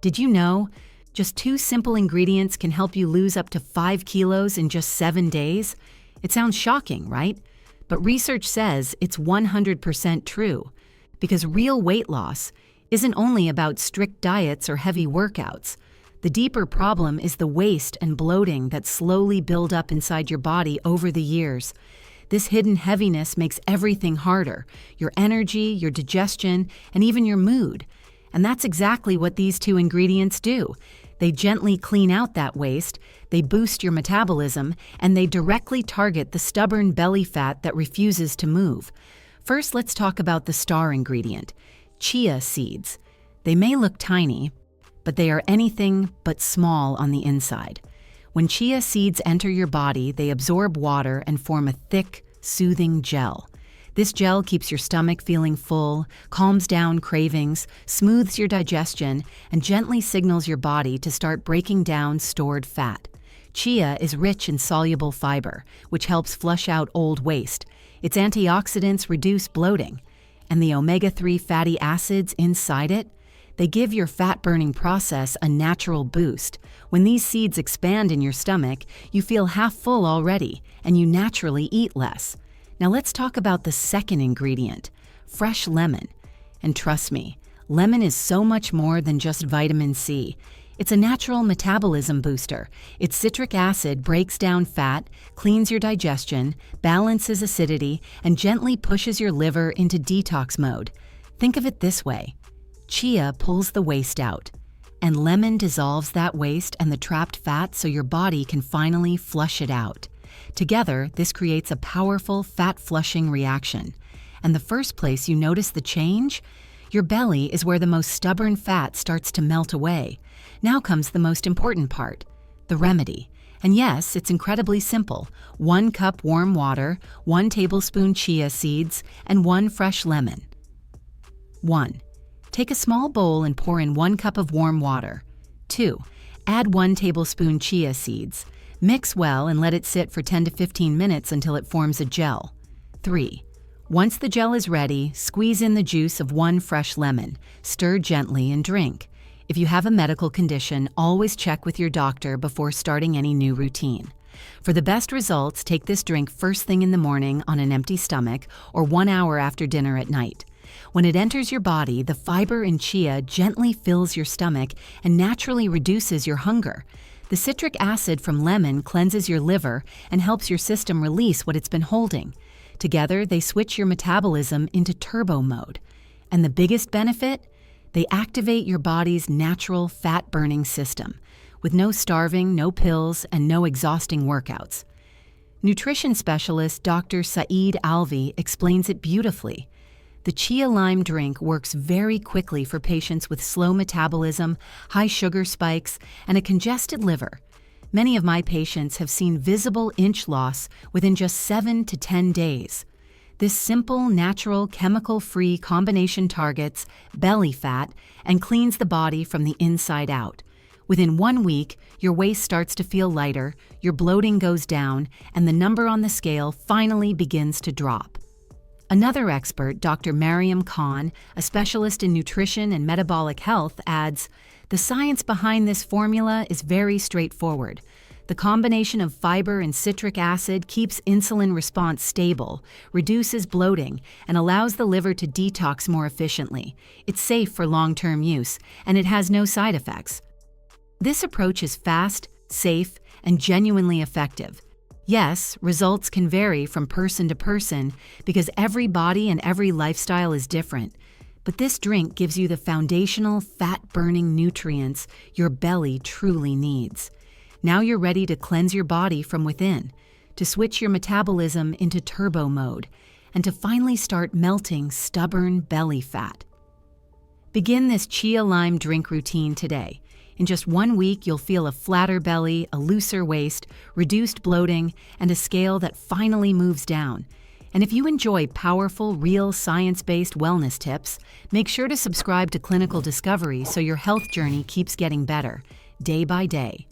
Did you know? Just 2 simple ingredients can help you lose up to 5 kilos in just 7 days? It sounds shocking, right? But research says it's 100% true. Because real weight loss isn't only about strict diets or heavy workouts. The deeper problem is the waste and bloating that slowly build up inside your body over the years. This hidden heaviness makes everything harder: your energy, your digestion, and even your mood. And that's exactly what these 2 ingredients do. They gently clean out that waste, they boost your metabolism, and they directly target the stubborn belly fat that refuses to move. First, let's talk about the star ingredient: chia seeds. They may look tiny, but they are anything but small on the inside. When chia seeds enter your body, they absorb water and form a thick, soothing gel. This gel keeps your stomach feeling full, calms down cravings, smooths your digestion, and gently signals your body to start breaking down stored fat. Chia is rich in soluble fiber, which helps flush out old waste. Its antioxidants reduce bloating, and the omega-3 fatty acids inside it, they give your fat-burning process a natural boost. When these seeds expand in your stomach, you feel half full already, and you naturally eat less. Now let's talk about the second ingredient: fresh lemon. And trust me, lemon is so much more than just vitamin C. It's a natural metabolism booster. Its citric acid breaks down fat, cleans your digestion, balances acidity, and gently pushes your liver into detox mode. Think of it this way: chia pulls the waste out, and lemon dissolves that waste and the trapped fat so your body can finally flush it out. Together, this creates a powerful fat-flushing reaction. And the first place you notice the change? Your belly is where the most stubborn fat starts to melt away. Now comes the most important part: the remedy. And yes, it's incredibly simple. 1 cup warm water, 1 tablespoon chia seeds, and 1 fresh lemon. 1. Take a small bowl and pour in 1 cup of warm water. 2. Add 1 tablespoon chia seeds. Mix well and let it sit for 10 to 15 minutes until it forms a gel. 3. Once the gel is ready, squeeze in the juice of 1 fresh lemon. Stir gently and drink. If you have a medical condition, always check with your doctor before starting any new routine. For the best results, take this drink first thing in the morning on an empty stomach or 1 hour after dinner at night. When it enters your body, the fiber in chia gently fills your stomach and naturally reduces your hunger. The citric acid from lemon cleanses your liver and helps your system release what it's been holding. Together, they switch your metabolism into turbo mode. And the biggest benefit? They activate your body's natural fat-burning system, with no starving, no pills, and no exhausting workouts. Nutrition specialist Dr. Saeed Alvi explains it beautifully. The chia lime drink works very quickly for patients with slow metabolism, high sugar spikes, and a congested liver. Many of my patients have seen visible inch loss within just 7 to 10 days. This simple, natural, chemical-free combination targets belly fat and cleans the body from the inside out. Within 1 week, your waist starts to feel lighter, your bloating goes down, and the number on the scale finally begins to drop. Another expert, Dr. Mariam Khan, a specialist in nutrition and metabolic health, adds, "The science behind this formula is very straightforward. The combination of fiber and citric acid keeps insulin response stable, reduces bloating, and allows the liver to detox more efficiently. It's safe for long-term use, and it has no side effects." This approach is fast, safe, and genuinely effective. Yes, results can vary from person to person because every body and every lifestyle is different. But this drink gives you the foundational fat-burning nutrients your belly truly needs. Now you're ready to cleanse your body from within, to switch your metabolism into turbo mode, and to finally start melting stubborn belly fat. Begin this chia lime drink routine today. In just 1 week, you'll feel a flatter belly, a looser waist, reduced bloating, and a scale that finally moves down. And if you enjoy powerful, real, science-based wellness tips, make sure to subscribe to Clinical Discovery so your health journey keeps getting better, day by day.